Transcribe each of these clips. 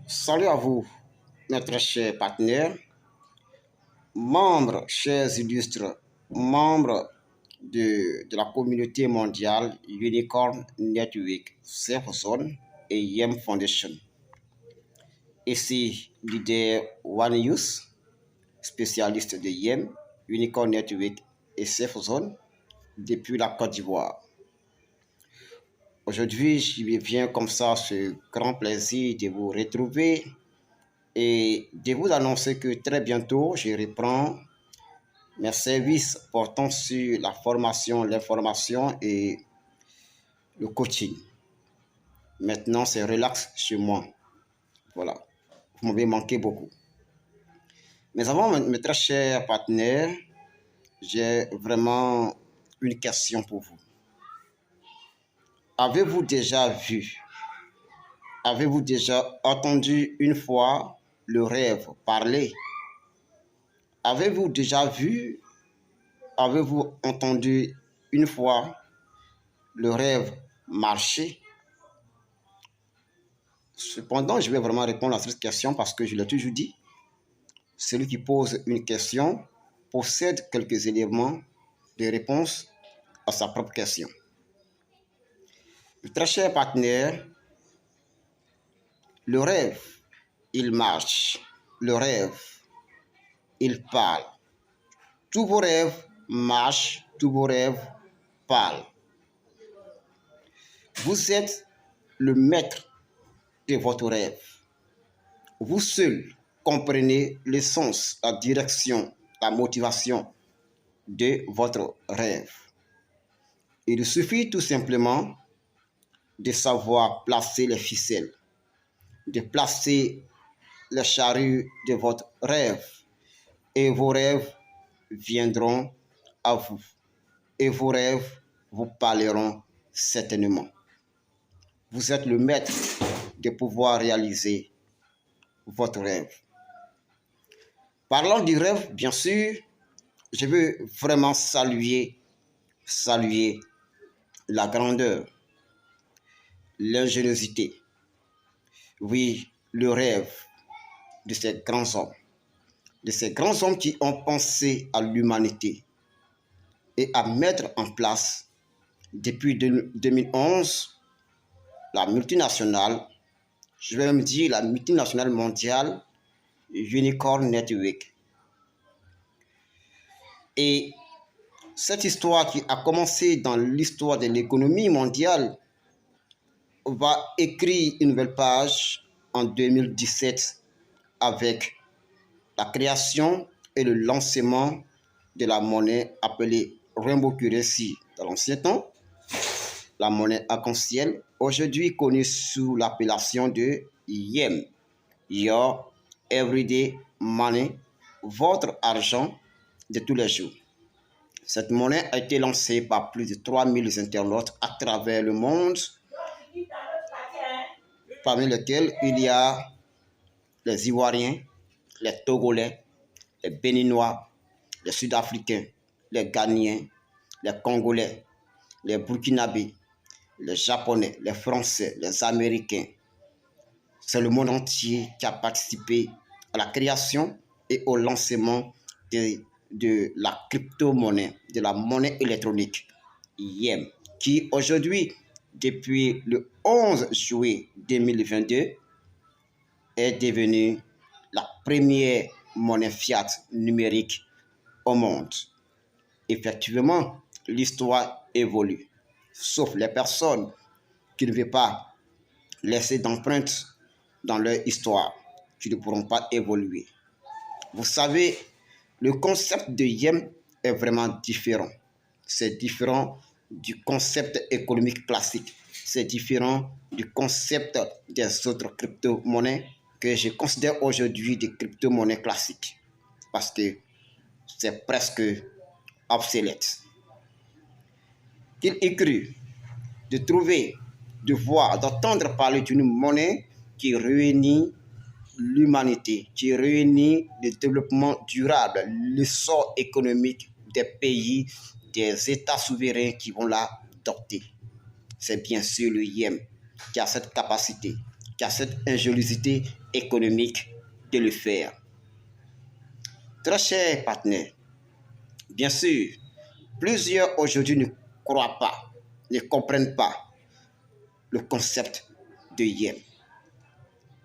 Salut à vous, notre cher partenaire, membres, chers illustres, membres de la communauté mondiale Unicorn Network, Safe Zone et YEM Foundation. Ici, leader One Youth, spécialiste de YEM, Unicorn Network et Safe Zone depuis la Côte d'Ivoire. Aujourd'hui, je viens comme ça, ce grand plaisir de vous retrouver et de vous annoncer que très bientôt, je reprends mes services portant sur la formation, l'information et le coaching. Maintenant, c'est relax chez moi. Voilà. Vous m'avez manqué beaucoup. Mais avant, mes très chers partenaires, j'ai vraiment une question pour vous. Avez-vous déjà vu, avez-vous déjà entendu une fois le rêve parler? Avez-vous déjà vu, avez-vous entendu une fois le rêve marcher? Cependant, je vais vraiment répondre à cette question parce que je l'ai toujours dit. Celui qui pose une question possède quelques éléments de réponse à sa propre question. Très cher partenaire, le rêve, il marche. Le rêve, il parle. Tous vos rêves marchent, tous vos rêves parlent. Vous êtes le maître de votre rêve. Vous seul comprenez l'essence, la direction, la motivation de votre rêve. Il suffit tout simplement de savoir placer les ficelles, de placer les charrues de votre rêve et vos rêves viendront à vous et vos rêves vous parleront certainement. Vous êtes le maître de pouvoir réaliser votre rêve. Parlant du rêve, bien sûr, je veux vraiment saluer la grandeur, l'ingéniosité, oui, le rêve de ces grands hommes qui ont pensé à l'humanité et à mettre en place depuis 2011 la multinationale, je vais même dire la multinationale mondiale Unicorn Network. Et cette histoire qui a commencé dans l'histoire de l'économie mondiale va écrire une nouvelle page en 2017 avec la création et le lancement de la monnaie appelée Rainbow Currency dans l'ancien temps, la monnaie arc-en-ciel, aujourd'hui connue sous l'appellation de YEM, Your Everyday Money, votre argent de tous les jours. Cette monnaie a été lancée par plus de 3000 internautes à travers le monde, parmi lesquels il y a les Ivoiriens, les Togolais, les Béninois, les Sud-Africains, les Ghanéens, les Congolais, les Burkinabés, les Japonais, les Français, les Américains. C'est le monde entier qui a participé à la création et au lancement de la crypto-monnaie, de la monnaie électronique YEM, qui aujourd'hui, depuis le 11 juillet 2022, est devenue la première monnaie fiat numérique au monde. Effectivement, l'histoire évolue, sauf les personnes qui ne veulent pas laisser d'empreintes dans leur histoire, qui ne pourront pas évoluer. Vous savez, le concept de YEM est vraiment différent. C'est différent du concept économique classique. C'est différent du concept des autres crypto-monnaies que je considère aujourd'hui des crypto-monnaies classiques. Parce que c'est presque obsolète. Qu'il est cru de trouver, de voir, d'entendre parler d'une monnaie qui réunit l'humanité, qui réunit le développement durable, l'essor économique des pays, des États souverains qui vont l'adopter. C'est bien sûr le YEM qui a cette capacité qui a cette ingéniosité économique de le faire. Très chers partenaires, bien sûr, plusieurs aujourd'hui ne croient pas, ne comprennent pas le concept de Yem.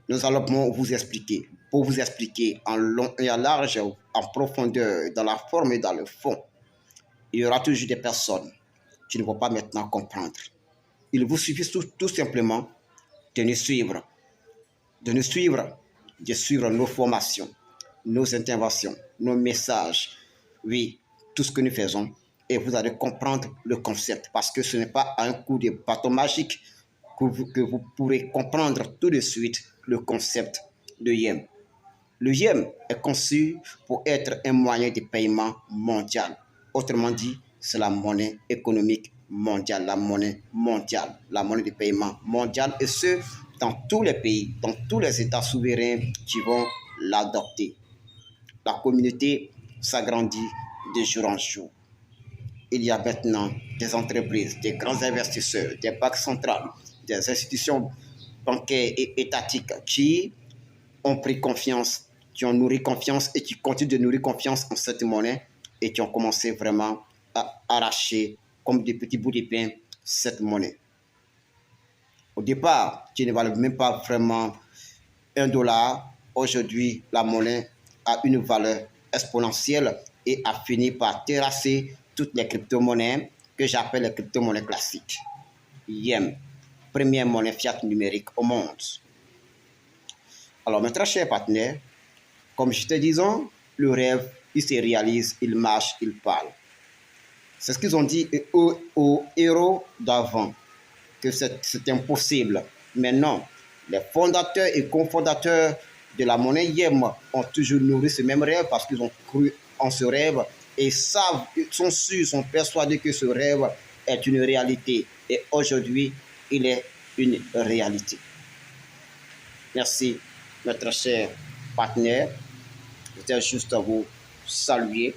Nous allons pour vous expliquer en long et en large, en profondeur, dans la forme et dans le fond. Il y aura toujours des personnes qui ne vont pas maintenant comprendre. Il vous suffit tout simplement de nous suivre, de suivre nos formations, nos interventions, nos messages, oui, tout ce que nous faisons, et vous allez comprendre le concept, parce que ce n'est pas un coup de bâton magique que vous pourrez comprendre tout de suite le concept de Yem. Le Yem est conçu pour être un moyen de paiement mondial. Autrement dit, c'est la monnaie économique mondiale, la monnaie de paiement mondiale, et ce, dans tous les pays, dans tous les États souverains qui vont l'adopter. La communauté s'agrandit de jour en jour. Il y a maintenant des entreprises, des grands investisseurs, des banques centrales, des institutions bancaires et étatiques qui ont pris confiance, qui ont nourri confiance et qui continuent de nourrir confiance en cette monnaie et qui ont commencé vraiment à arracher comme des petits bouts de pain cette monnaie. Au départ, qui ne valait même pas vraiment $1, aujourd'hui, la monnaie a une valeur exponentielle et a fini par terrasser toutes les crypto-monnaies que j'appelle les crypto-monnaies classiques. Yem, première monnaie fiat numérique au monde. Alors, mes très chers partenaires, comme je te disais, le rêve, il se réalise, il marche, il parle. C'est ce qu'ils ont dit aux héros d'avant, que c'est impossible. Mais non, les fondateurs et cofondateurs de la monnaie Yem ont toujours nourri ce même rêve parce qu'ils ont cru en ce rêve et savent, sont sûrs, sont persuadés que ce rêve est une réalité. Et aujourd'hui, il est une réalité. Merci, notre cher partenaire. J'étais juste à vous saluer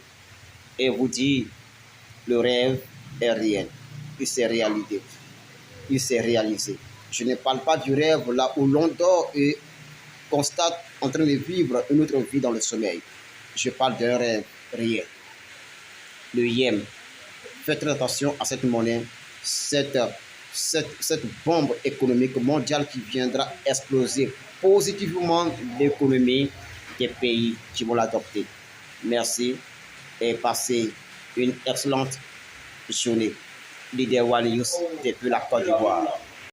et vous dire le rêve est réel. Il s'est réalisé. Il s'est réalisé. Je ne parle pas du rêve là où l'on dort et constate en train de vivre une autre vie dans le sommeil. Je parle d'un rêve réel. Le Yem. Faites très attention à cette monnaie, cette bombe économique mondiale qui viendra exploser positivement l'économie des pays qui vont l'adopter. Merci et passez une excellente journée. Leader Walius depuis la Côte d'Ivoire.